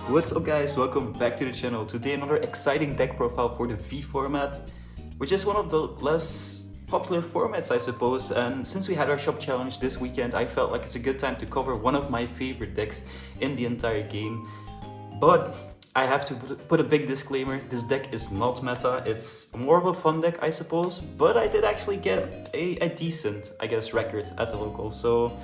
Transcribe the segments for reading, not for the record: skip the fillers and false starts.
What's up guys, welcome back to the channel. Today another exciting deck profile for the V format, which is one of the less popular formats I suppose, and since we had our shop challenge this weekend I felt like it's a good time to cover one of my favorite decks in the entire game. But I have to put a big disclaimer, this deck is not meta, it's more of a fun deck I suppose, but I did actually get a decent, I guess, record at the local. So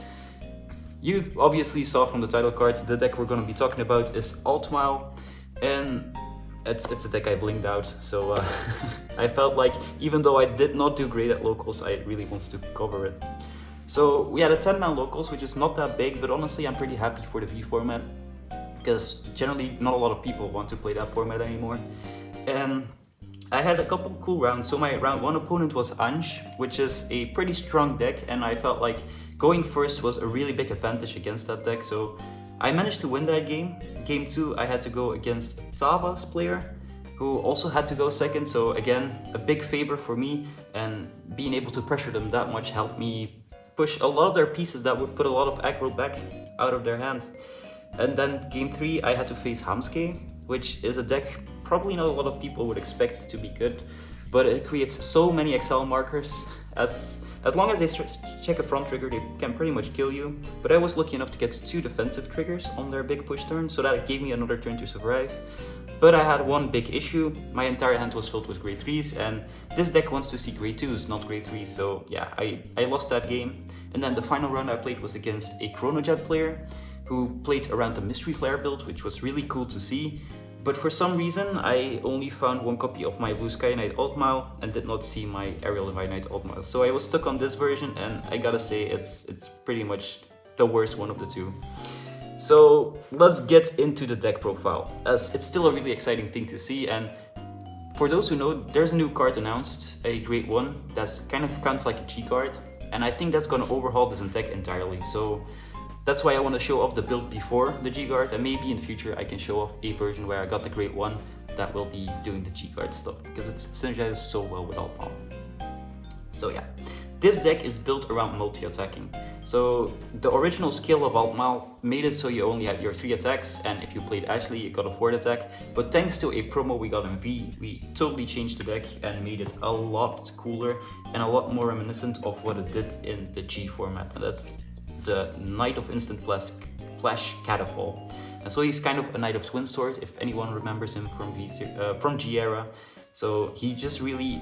you obviously saw from the title card, the deck we're going to be talking about is Altmile, and it's a deck I blinked out, so I felt like even though I did not do great at locals, I really wanted to cover it. So we had a 10-man locals, which is not that big, but honestly I'm pretty happy for the V format, because generally not a lot of people want to play that format anymore. And I had a couple cool rounds. So my round 1 opponent was Ange, which is a pretty strong deck, and I felt like going first was a really big advantage against that deck. So I managed to win that game. Game 2 I had to go against Tava's player, who also had to go second. So again, a big favor for me, and being able to pressure them that much helped me push a lot of their pieces that would put a lot of aggro back out of their hands. And then game 3 I had to face Hamske, which is a deck probably not a lot of people would expect to be good, but it creates so many Excel markers. As long as they check a front trigger, they can pretty much kill you. But I was lucky enough to get 2 defensive triggers on their big push turn, so that gave me another turn to survive. But I had one big issue, my entire hand was filled with grade 3s, and this deck wants to see grade 2s, not grade 3s, so yeah, I lost that game. And then the final round I played was against a Chronojet player, who played around the Mystery Flare build, which was really cool to see. But for some reason, I only found 1 copy of my Blue Sky Knight Altmile and did not see my Aerial Divine Knight Altmile. So I was stuck on this version, and I gotta say it's pretty much the worst one of the two. So let's get into the deck profile, as it's still a really exciting thing to see. And for those who know, there's a new card announced, a Grade 1, that kind of counts like a G card, and I think that's gonna overhaul this deck entirely. So that's why I want to show off the build before the G-Guard, and maybe in the future I can show off a version where I got the Grade 1 that will be doing the G-Guard stuff, because it synergizes so well with Altmile. So yeah, this deck is built around multi-attacking. So the original skill of Altmile made it so you only had your 3 attacks, and if you played Ashley you got a 4th attack, but thanks to a promo we got in V, we totally changed the deck and made it a lot cooler and a lot more reminiscent of what it did in the G format, and that's the Knight of Instant Flash Catafall. And so he's kind of a Knight of Twin Sword, if anyone remembers him from G era. So he just really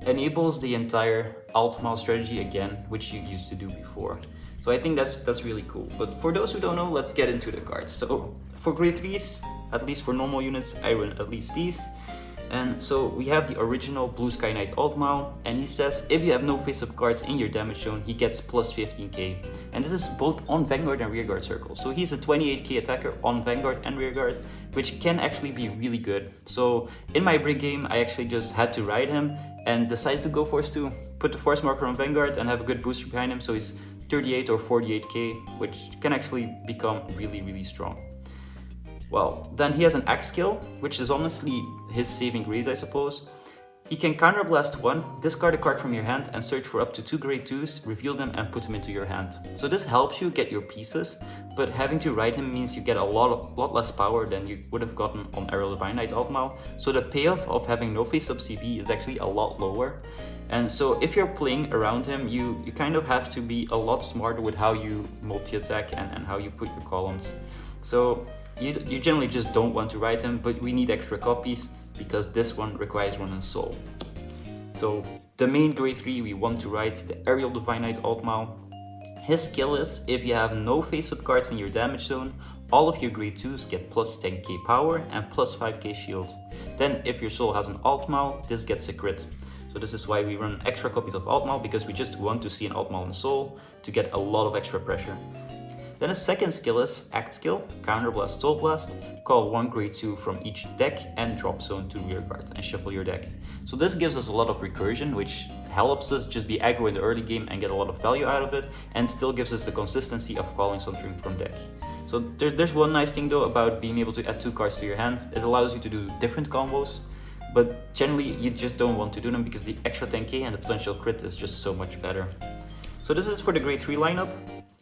enables the entire Altmile strategy again, which you used to do before. So I think that's really cool. But for those who don't know, let's get into the cards. So for grade 3s, at least for normal units, I run at least these. And so we have the original Blue Sky Knight Altmile, and he says if you have no face-up cards in your damage zone, he gets plus 15k. And this is both on Vanguard and Rearguard Circle. So he's a 28k attacker on Vanguard and Rearguard, which can actually be really good. So in my brig game, I actually just had to ride him and decided to go Force 2, put the Force marker on Vanguard and have a good booster behind him, so he's 38 or 48k, which can actually become really, really strong. Well, then he has an Axe skill, which is honestly his saving grace, I suppose. He can counterblast 1, discard a card from your hand and search for up to 2 grade 2s, reveal them and put them into your hand. So this helps you get your pieces, but having to ride him means you get a lot less power than you would have gotten on Aerial Divine Knight Altmile. So the payoff of having no face-up CB is actually a lot lower. And so if you're playing around him, you kind of have to be a lot smarter with how you multi-attack and how you put your columns. So you generally just don't want to ride him, but we need extra copies because this one requires 1 in Soul. So the main grade 3 we want to ride, the Aerial Divine Knight Altmile. His skill is if you have no face-up cards in your damage zone, all of your grade 2s get plus 10k power and plus 5k shield. Then if your soul has an Altmile, this gets a crit. So this is why we run extra copies of Altmile, because we just want to see an Altmile in soul to get a lot of extra pressure. Then his second skill is Act skill, Counterblast, Soul Blast, call 1 grade 2 from each deck and drop zone to Rearguard and shuffle your deck. So this gives us a lot of recursion, which helps us just be aggro in the early game and get a lot of value out of it, and still gives us the consistency of calling something from deck. So there's one nice thing though about being able to add 2 cards to your hand. It allows you to do different combos, but generally you just don't want to do them because the extra 10k and the potential crit is just so much better. So this is for the grade 3 lineup.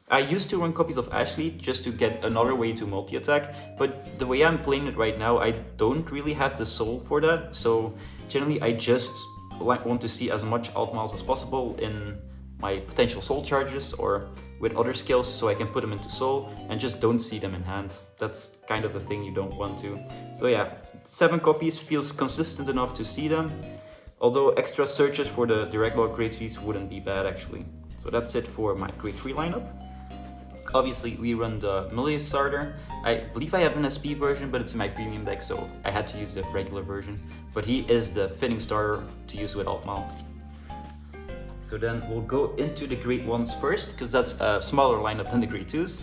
I used to run copies of Ashley just to get another way to multi-attack, but the way I'm playing it right now, I don't really have the soul for that, so generally I just want to see as much Altmiles as possible in my potential soul charges or with other skills so I can put them into soul and just don't see them in hand. That's kind of the thing you don't want to. So yeah, 7 copies feels consistent enough to see them, although extra searches for the direct log grade 3s wouldn't be bad actually. So that's it for my grade 3 lineup. Obviously, we run the Milieu starter. I believe I have an SP version, but it's in my premium deck, so I had to use the regular version. But he is the fitting starter to use with Altmile. So then we'll go into the grade 1s first, because that's a smaller lineup than the grade 2s.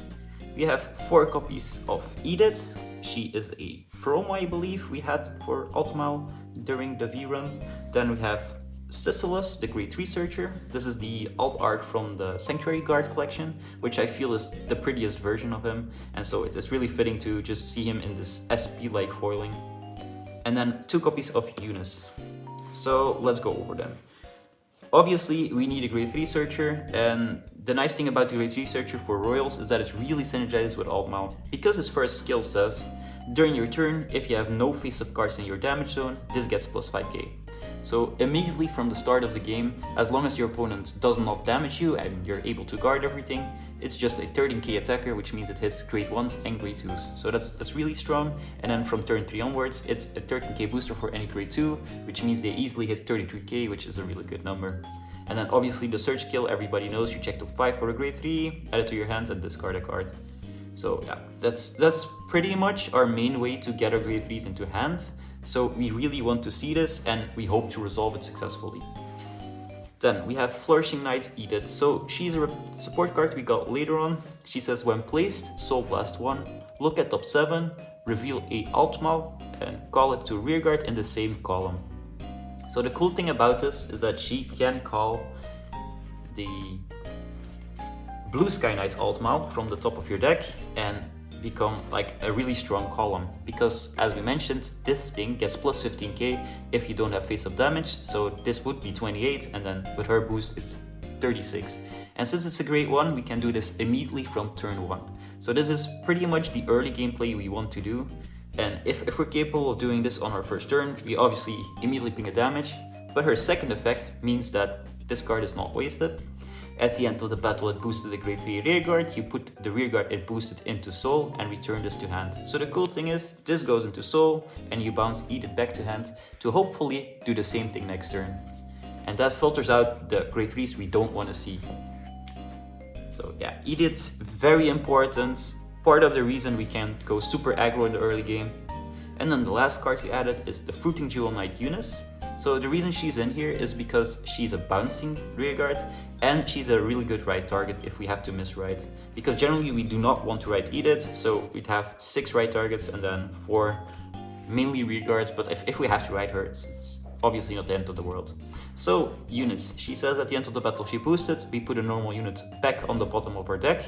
We have 4 copies of Edith. She is a promo, I believe, we had for Altmile during the V run. Then we have Sisyllus, the grade 3 searcher. This is the alt art from the Sanctuary Guard collection, which I feel is the prettiest version of him, and so it's really fitting to just see him in this SP-like foiling. And then 2 copies of Eunice. So let's go over them. Obviously, we need a grade 3 searcher, and the nice thing about the grade 3 searcher for Royals is that it really synergizes with Altmile, because his first skill says, during your turn, if you have no face-up cards in your damage zone, this gets plus 5k. So immediately from the start of the game, as long as your opponent does not damage you and you're able to guard everything, it's just a 13k attacker, which means it hits grade 1s and grade 2s. So that's really strong. And then from turn 3 onwards, it's a 13k booster for any grade 2, which means they easily hit 33k, which is a really good number. And then obviously the search skill, everybody knows, you check to 5 for a grade 3, add it to your hand and discard a card. So yeah, that's pretty much our main way to get our grade 3s into hand. So we really want to see this and we hope to resolve it successfully. Then we have Flourishing Knight Edith. So she's a support card we got later on. She says when placed, Soul Blast 1, look at top 7, reveal a Altmile and call it to rearguard in the same column. So the cool thing about this is that she can call the Blue Sky Knight Altmile from the top of your deck and become like a really strong column, because as we mentioned, this thing gets plus 15k if you don't have face-up damage, so this would be 28 and then with her boost it's 36. And since it's a grade 1, we can do this immediately from turn 1. So this is pretty much the early gameplay we want to do, and if we're capable of doing this on our first turn, we obviously immediately ping a damage, but her second effect means that this card is not wasted. At the end of the battle, it boosted the grade 3 rearguard, you put the rearguard it boosted into soul and return this to hand. So the cool thing is, this goes into soul and you bounce Edith back to hand to hopefully do the same thing next turn. And that filters out the grade 3s we don't want to see. So yeah, Edith, very important, part of the reason we can go super aggro in the early game. And then the last card we added is the Fruiting Jewel Knight Eunice. So the reason she's in here is because she's a bouncing rearguard and she's a really good right target if we have to miss right. Because generally we do not want to right Edith, so we'd have 6 right targets and then 4 mainly rearguards, but if we have to right her, it's obviously not the end of the world. So Eunice, she says at the end of the battle she boosted, we put a normal unit back on the bottom of our deck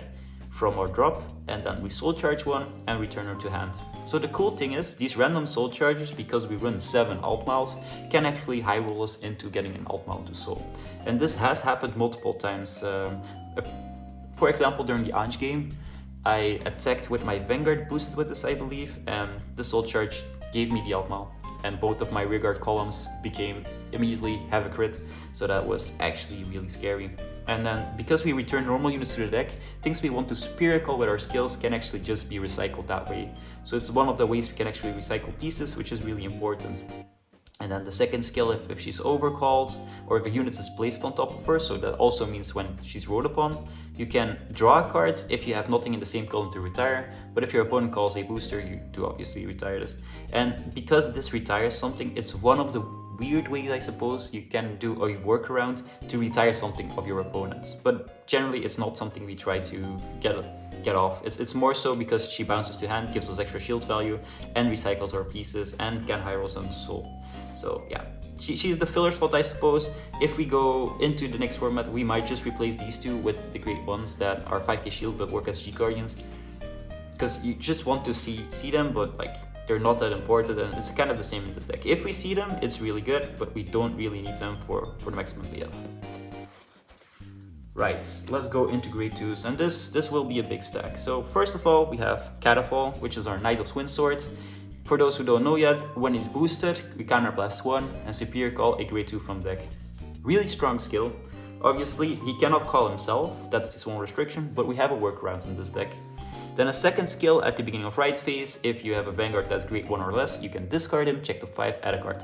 from our drop, and then we soul charge 1 and return her to hand. So the cool thing is, these random soul charges, because we run 7 Altmiles, can actually high roll us into getting an Altmile to soul. And this has happened multiple times. For example, during the Ange game, I attacked with my Vanguard boosted with this, I believe, and the soul charge gave me the Altmile. And both of my rearguard columns became immediately have a crit, so that was actually really scary. And then because we return normal units to the deck, things we want to superior call with our skills can actually just be recycled that way. So it's one of the ways we can actually recycle pieces, which is really important. And then the second skill, if she's overcalled or if a unit is placed on top of her, so that also means when she's rode upon, you can draw a card if you have nothing in the same column to retire, but if your opponent calls a booster, you do obviously retire this. And because this retires something, it's one of the weird ways, I suppose, you can do a workaround to retire something of your opponent. But generally it's not something we try to get off. It's more so because she bounces to hand, gives us extra shield value, and recycles our pieces, and can high roll them to soul. So yeah, she's the filler spot, I suppose. If we go into the next format, we might just replace these two with the great ones that are 5k shield but work as G-Guardians. Because you just want to see them, but like they're not that important, and it's kind of the same in this deck. If we see them, it's really good, but we don't really need them for the maximum payoff. Right, let's go into grade 2s, and this will be a big stack. So first of all, we have Catafall, which is our Knight of Twin Sword. For those who don't know yet, when it's boosted, we counterblast 1 and Superior Call a grade 2 from deck. Really strong skill. Obviously, he cannot call himself, that's his one restriction, but we have a workaround in this deck. Then a second skill at the beginning of right phase, if you have a Vanguard that's grade 1 or less, you can discard him, check top 5, add a card.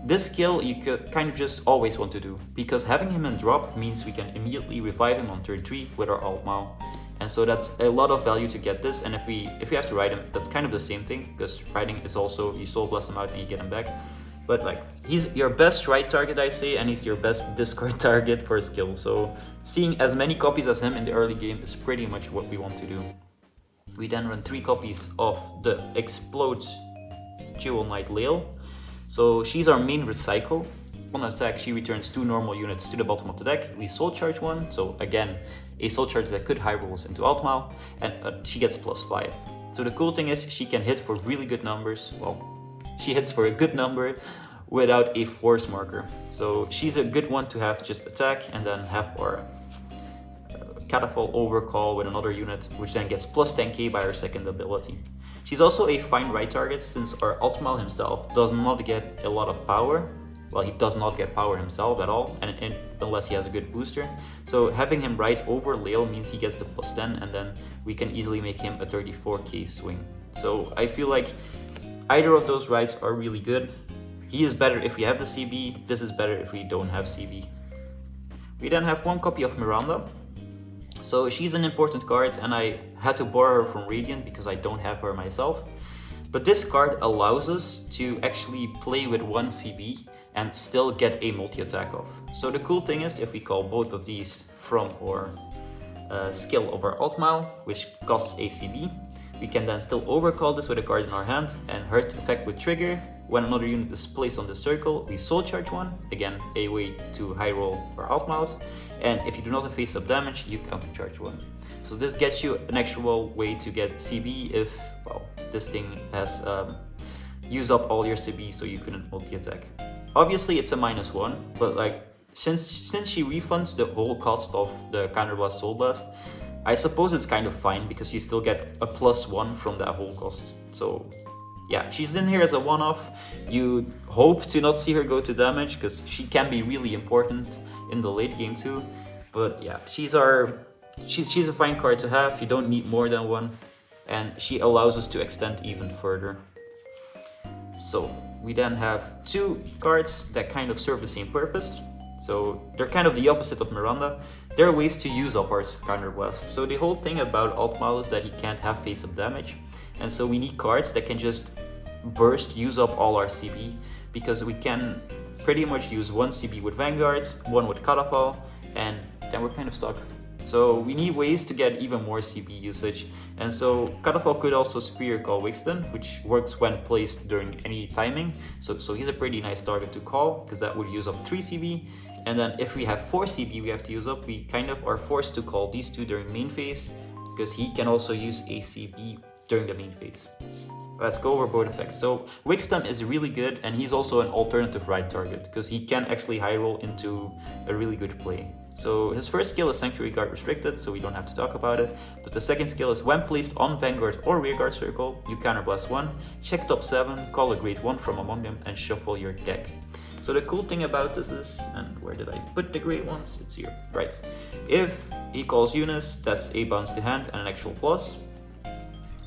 This skill you could kind of just always want to do, because having him in drop means we can immediately revive him on turn 3 with our Altmile. And so that's a lot of value to get this, and if we have to ride him, that's kind of the same thing, because riding is also, you soul blast him out and you get him back. But like, he's your best ride target, I say, and he's your best discard target for a skill. So seeing as many copies as him in the early game is pretty much what we want to do. We then run 3 copies of the Explode Jewel Knight Lael. So she's our main recycle. On attack, she returns 2 normal units to the bottom of the deck. We soul charge 1, so again, a soul charge that could high rolls into Altmile, and she gets +5. So the cool thing is she can hit for really good numbers. Well, she hits for a good number without a force marker. So she's a good one to have just attack and then have our Catafall overcall with another unit, which then gets +10k by her second ability. She's also a fine ride target since our Altmile himself does not get a lot of power. Well, he does not get power himself at all, and unless he has a good booster. So having him ride over Lael means he gets the +10, and then we can easily make him a 34k swing. So I feel like either of those rides are really good. He is better if we have the CB, this is better if we don't have CB. We then have 1 copy of Miranda. So she's an important card, and I had to borrow her from Radiant because I don't have her myself. But this card allows us to actually play with 1 CB and still get a multi-attack off. So the cool thing is, if we call both of these from our skill of our Altmile, which costs a CB, we can then still overcall this with a card in our hand, and her effect would trigger when another unit is placed on the circle. We soul charge 1, again a way to high roll our Altmiles, and if you do not have face up damage, you counter charge 1. So this gets you an actual way to get CB if, well, this thing has used up all your CB so you couldn't multi-attack. Obviously it's a -1, but like since she refunds the whole cost of the Counterblast Soul Blast, I suppose it's kind of fine because you still get a +1 from that whole cost. So yeah, she's in here as a one-off. You hope to not see her go to damage because she can be really important in the late game too. But yeah, she's a fine card to have. You don't need more than 1, and she allows us to extend even further. So we then have 2 cards that kind of serve the same purpose. So they're kind of the opposite of Miranda. They're ways to use up our Counterblast. So the whole thing about Altmile is that he can't have face-up damage. And so we need cards that can just burst, use up all our CB, because we can pretty much use 1 CB with Vanguard, 1 with Catafall, and then we're kind of stuck. So we need ways to get even more CB usage. And so Catafall could also Superior Call Wixton, which works when placed during any timing. So he's a pretty nice target to call, because that would use up 3 CB. And then if we have 4 CB we have to use up, we kind of are forced to call these 2 during main phase, because he can also use a CB during the main phase. Let's go over both effects. So Wixton is really good, and he's also an alternative ride target, because he can actually high roll into a really good play. So his first skill is Sanctuary Guard restricted, so we don't have to talk about it. But the second skill is when placed on Vanguard or Rearguard circle, you counterblast 1, check top 7, call a grade 1 from among them, and shuffle your deck. So the cool thing about this is, and where did I put the grade 1s? It's here, right. If he calls Eunice, that's a bounce to hand and an actual plus.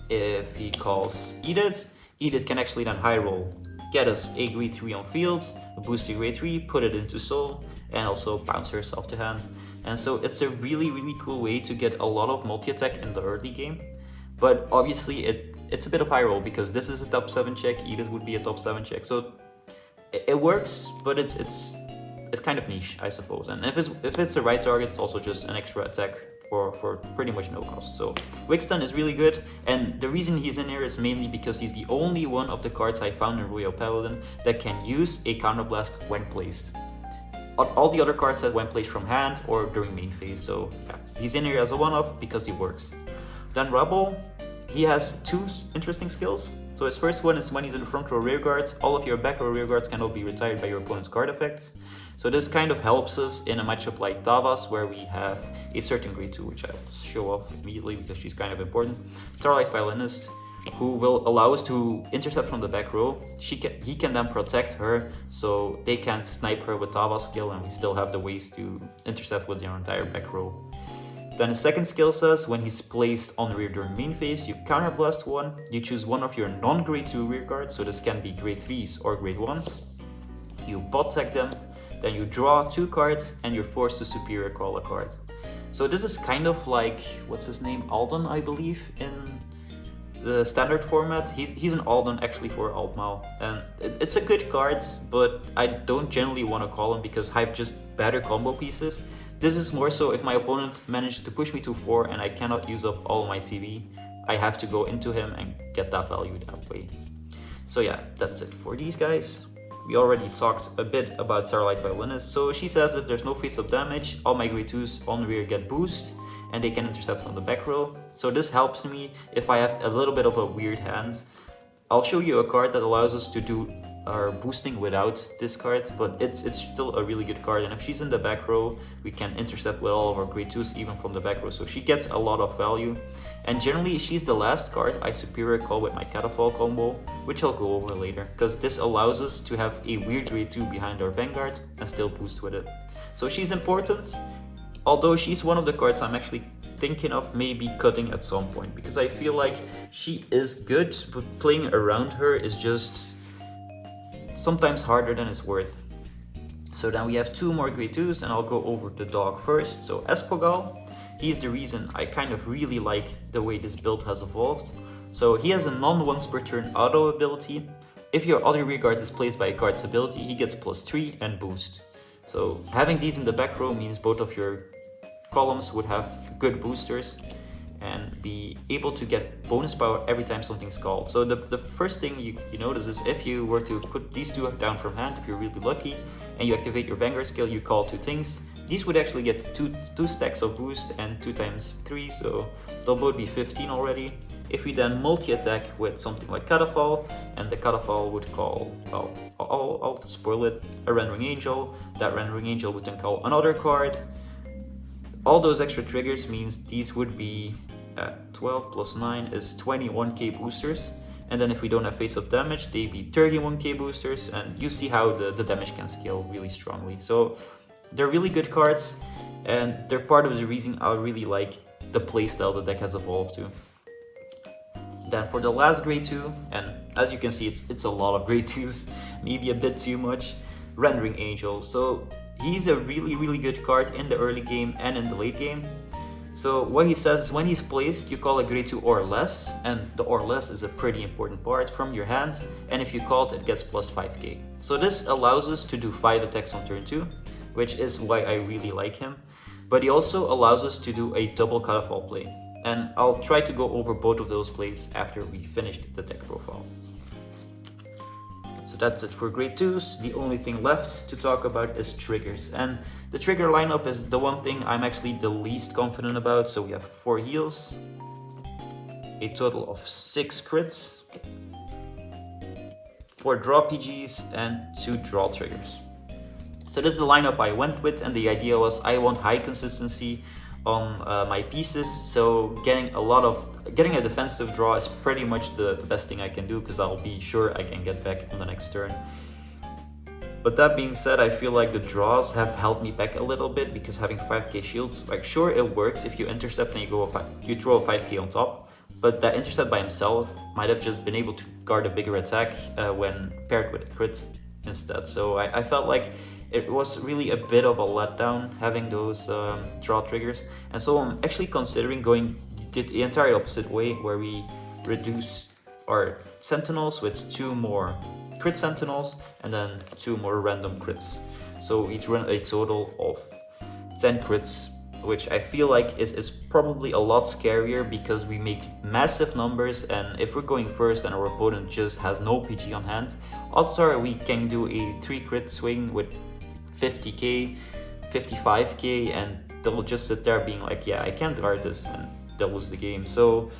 If he calls Edith, Edith can actually then high roll, get us a grade 3 on field, a boost to grade 3, put it into soul, and also bounce herself to hand. And so it's a really cool way to get a lot of multi-attack in the early game. But obviously it's a bit of high roll, because this is a top 7 check, Edith would be a top 7 check. So it works, but it's kind of niche, I suppose. And if it's the right target, it's also just an extra attack for pretty much no cost. So Wixton is really good, and the reason he's in here is mainly because he's the only one of the cards I found in Royal Paladin that can use a counterblast when placed. All the other cards that when placed from hand or during main phase. So yeah, he's in here as a one-off because he works. Then Rebel, he has 2 interesting skills. So his first one is when he's in the front row rear guard, all of your back row rear guards cannot be retired by your opponent's card effects. So this kind of helps us in a matchup like Tavas, where we have a certain grade 2, which I'll show off immediately because she's kind of important. Starlight Violinist, who will allow us to intercept from the back row. He can then protect her, so they can't snipe her with Tavas skill, and we still have the ways to intercept with your entire back row. Then his second skill says, when he's placed on rear during main phase, you counterblast one, you choose one of your non-grade 2 rear guards, so this can be grade 3s or grade 1s. You bot tag them, then you draw 2 cards, and you're forced to superior call a card. So this is kind of like, what's his name, Alden, I believe, in the standard format. He's an Alden actually for Altmile, and it's a good card, but I don't generally want to call him because I have just better combo pieces. This is more so if my opponent managed to push me to 4 and I cannot use up all my CV, I have to go into him and get that value that way. So yeah, that's it for these guys. We already talked a bit about Starlight Violinist. So she says that there's no face-up damage, all my grade 2s on rear get boost, and they can intercept from the back row. So this helps me if I have a little bit of a weird hand. I'll show you a card that allows us to do our boosting without this card, but it's still a really good card, and if she's in the back row, we can intercept with all of our grade 2s even from the back row, so she gets a lot of value. And generally, she's the last card I superior call with my Catafall combo, which I'll go over later, because this allows us to have a weird grade 2 behind our Vanguard and still boost with it. So she's important, although she's one of the cards I'm actually thinking of maybe cutting at some point, because I feel like she is good, but playing around her is just sometimes harder than it's worth. So then we have 2 more grade 2s, and I'll go over the dog first. So Espogal, he's the reason I kind of really like the way this build has evolved. So he has a non-once per turn auto ability. If your other rear guard is placed by a card's ability, he gets +3 and boost. So having these in the back row means both of your columns would have good boosters and be able to get bonus power every time something's called. So the first thing you notice is if you were to put these 2 down from hand, if you're really lucky, and you activate your Vanguard skill, you call 2 things. These would actually get two stacks of boost and 2 times 3, so they'll both be 15 already. If we then multi-attack with something like Catafall, and the Catafall would call, well, I'll spoil it, a Rendering Angel. That Rendering Angel would then call another card. All those extra triggers means these would be 12 plus 9 is 21k boosters, and then if we don't have face-up damage, they'd be 31k boosters, and you see how the damage can scale really strongly. So they're really good cards, and they're part of the reason I really like the playstyle the deck has evolved to. Then for the last grade 2, and as you can see it's a lot of grade 2s, maybe a bit too much, Rendering Angel. So he's a really good card in the early game and in the late game. So what he says is when he's placed, you call a grade 2 or less, and the or less is a pretty important part from your hand, and if you call it, it gets +5k. So this allows us to do 5 attacks on turn 2, which is why I really like him. But he also allows us to do a double Catafall play, and I'll try to go over both of those plays after we finished the deck profile. So that's it for grade 2s. The only thing left to talk about is triggers, and the trigger lineup is the one thing I'm actually the least confident about. So we have 4 heals, a total of 6 crits, 4 draw PGs, and 2 draw triggers. So this is the lineup I went with, and the idea was I want high consistency on my pieces, so getting a defensive draw is pretty much the best thing I can do, because I'll be sure I can get back on the next turn. But that being said, I feel like the draws have held me back a little bit, because having 5k shields, like sure it works if you intercept and you throw a 5k on top, but that intercept by himself might have just been able to guard a bigger attack when paired with a crit instead. So I felt like it was really a bit of a letdown having those draw triggers, and so I'm actually considering going the entire opposite way, where we reduce our sentinels with 2 more crit sentinels and then 2 more random crits. So we run a total of 10 crits, which I feel like is probably a lot scarier, because we make massive numbers, and if we're going first and our opponent just has no PG on hand, odds are we can do a 3 crit swing with 50k, 55k, and they'll just sit there being like, yeah, I can't guard this, and they'll lose the game. So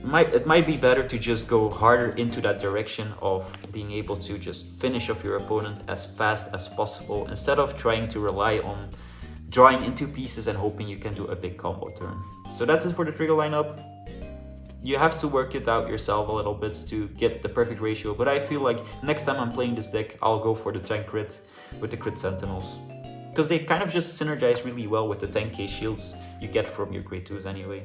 might be better to just go harder into that direction of being able to just finish off your opponent as fast as possible instead of trying to rely on drawing into pieces and hoping you can do a big combo turn. So that's it for the trigger lineup. You have to work it out yourself a little bit to get the perfect ratio, but I feel like next time I'm playing this deck, I'll go for the tank crit with the crit sentinels, because they kind of just synergize really well with the 10k shields you get from your grade 2s anyway.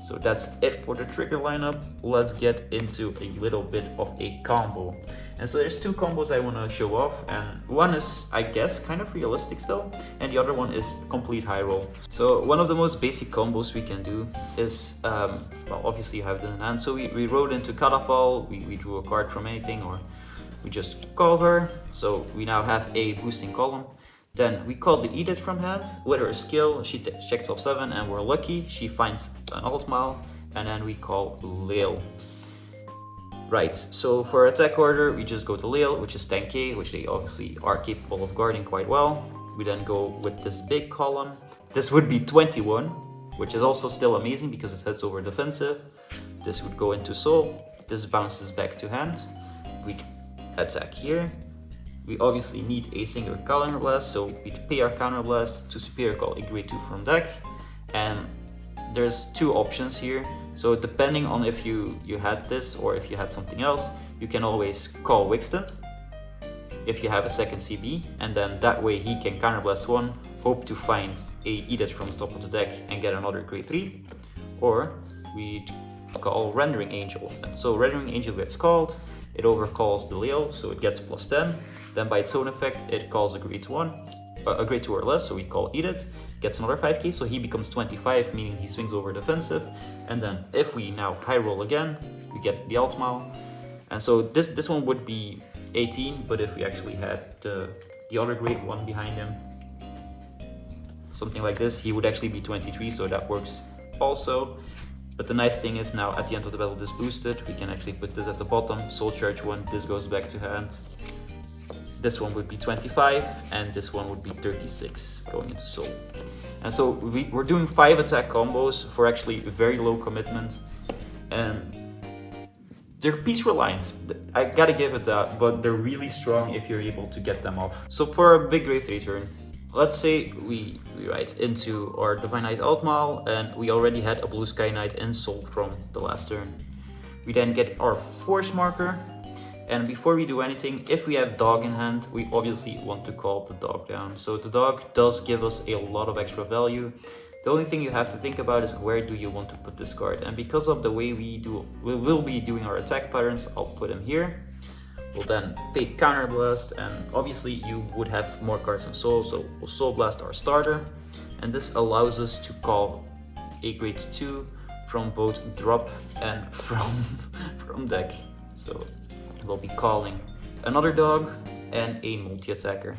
So that's it for the trigger lineup. Let's get into a little bit of a combo. And so there's two combos I want to show off, and one is, I guess, kind of realistic still, and the other one is complete high roll. So one of the most basic combos we can do is, well, obviously you have it in hand. So we rode into Catafall, we drew a card from anything, or we just called her. So we now have a boosting column. Then we call the Edict from hand. With her skill, she checks off 7 and we're lucky. She finds an Altmile, and then we call Lil. Right, so for attack order, we just go to Lil, which is 10k, which they obviously are capable of guarding quite well. We then go with this big column. This would be 21, which is also still amazing because it heads over defensive. This would go into Soul. This bounces back to hand. We attack here. We obviously need a single counterblast, so we pay our counterblast to superior call a grade 2 from deck. And there's two options here. So depending on if you had this or if you had something else, you can always call Wixton if you have a second CB, and then that way he can counterblast 1, hope to find a Edict from the top of the deck and get another grade 3. Or we call Rendering Angel. So Rendering Angel gets called, it overcalls the Leo, so it gets plus 10. Then by its own effect, it calls a grade 1, a grade 2 or less, so we call Edict, gets another 5k, so he becomes 25, meaning he swings over defensive. And then if we now high roll again, we get the Altmile. And so this one would be 18, but if we actually had the other grade 1 behind him, something like this, he would actually be 23, so that works also. But the nice thing is now at the end of the battle, this boosted, we can actually put this at the bottom, Soul Charge 1, this goes back to hand. This one would be 25, and this one would be 36, going into Soul. And so we're doing 5 attack combos for actually very low commitment. And they're piece reliant, I gotta give it that, but they're really strong if you're able to get them off. So for a big grade 3 turn, let's say we write into our Divine Knight Altmile, and we already had a Blue Sky Knight in Soul from the last turn. We then get our Force Marker. And before we do anything, if we have dog in hand, we obviously want to call the dog down. So the dog does give us a lot of extra value. The only thing you have to think about is where do you want to put this card. And because of the way we will be doing our attack patterns, I'll put him here. We'll then pay Counterblast, and obviously you would have more cards in Soul, so we'll Soul Blast our starter. And this allows us to call a grade 2 from both drop and from deck. So we'll be calling another dog and a multi-attacker.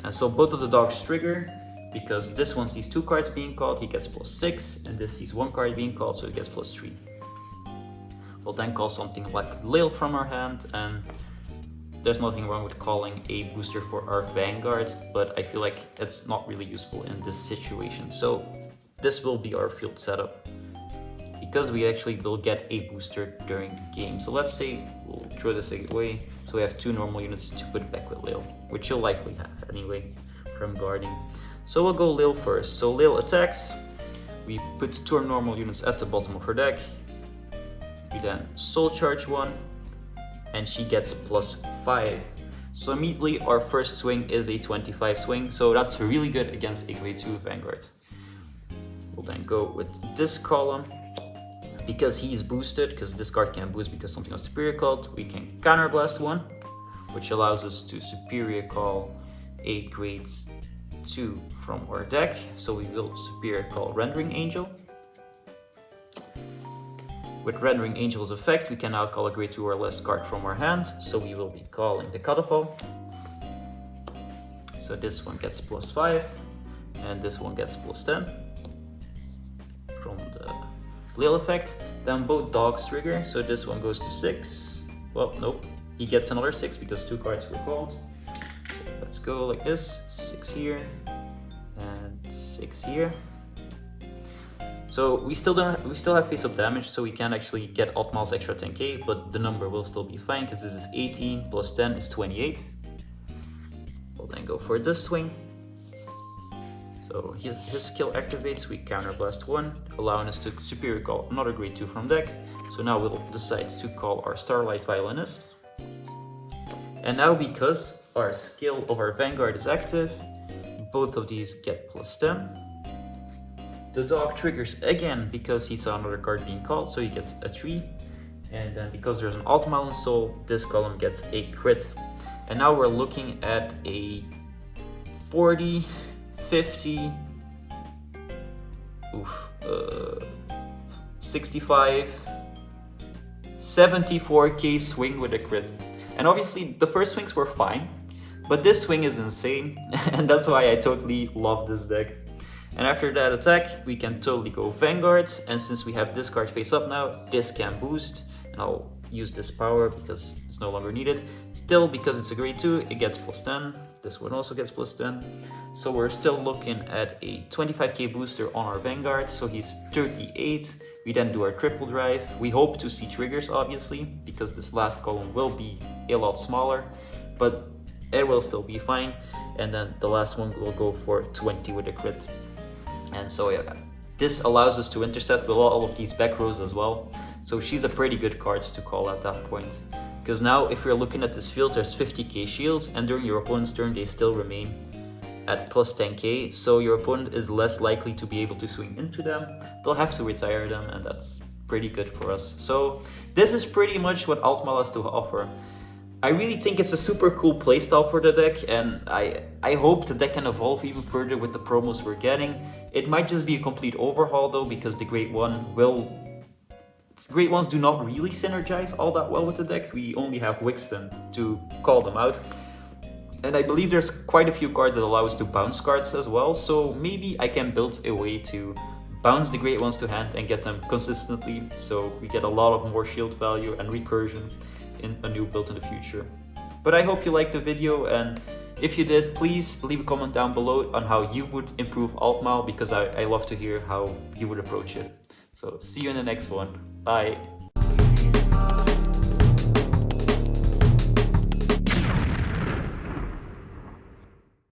And so both of the dogs trigger, because this one sees 2 cards being called, he gets plus 6, and this sees 1 card being called, so he gets plus 3. We'll then call something like Lil from our hand, and there's nothing wrong with calling a booster for our Vanguard, but I feel like it's not really useful in this situation. So this will be our field setup, because we actually will get a booster during the game. So let's say we'll throw this away, so we have 2 normal units to put back with Lil, which you'll likely have anyway from guarding. So we'll go Lil first. So Lil attacks, we put 2 normal units at the bottom of her deck, we then Soul Charge 1, and she gets plus 5. So immediately our first swing is a 25 swing, so that's really good against a grade 2 Vanguard. We'll then go with this column. Because he's boosted, because this card can't boost because something else superior called, we can counterblast 1, which allows us to superior call a grade 2 from our deck. So we will superior call Rendering Angel. With Rendering Angel's effect, we can now call a grade 2 or less card from our hand. So we will be calling the Catafall. So this one gets plus 5, and this one gets plus 10 from the Lil effect. Then both dogs trigger, so this one goes to 6. Well, nope, he gets another 6 because 2 cards were called. Let's go like this, 6 here and 6 here. So we still have face-up damage, so we can't actually get Altmile's extra 10k, but the number will still be fine because this is 18 plus 10 is 28. We'll then go for this swing. So his skill activates, we counterblast 1, allowing us to superior call another grade 2 from deck. So now we'll decide to call our Starlight Violinist. And now because our skill of our Vanguard is active, both of these get plus 10. The dog triggers again because he saw another card being called, so he gets a 3. And then because there's an Altmile Soul, this column gets a crit. And now we're looking at a 40, 50, 65, 74k swing with a crit. And obviously the first swings were fine, but this swing is insane, and that's why I totally love this deck. And after that attack, we can totally go Vanguard, and since we have this card face up now, this can boost, and I'll use this power because it's no longer needed. Still, because it's a grade 2, it gets plus 10. This one also gets plus 10. So we're still looking at a 25k booster on our Vanguard, so he's 38. We then do our triple drive. We hope to see triggers, obviously, because this last column will be a lot smaller, but it will still be fine. And then the last one will go for 20 with a crit. And so yeah, this allows us to intercept with all of these back rows as well. So she's a pretty good card to call at that point. Because now if you're looking at this field, there's 50k shields, and during your opponent's turn they still remain at plus 10k. So your opponent is less likely to be able to swing into them. They'll have to retire them, and that's pretty good for us. So this is pretty much what Altmile has to offer. I really think it's a super cool playstyle for the deck, and I hope the deck can evolve even further with the promos we're getting. It might just be a complete overhaul though, because the Grade 1 Grade 1s do not really synergize all that well with the deck. We only have Wixton to call them out. And I believe there's quite a few cards that allow us to bounce cards as well, so maybe I can build a way to bounce the Grade 1s to hand and get them consistently, so we get a lot of more shield value and recursion in a new build in the future. But I hope you liked the video, and if you did, please leave a comment down below on how you would improve Altmile, because I love to hear how you would approach it. So see you in the next one. Bye!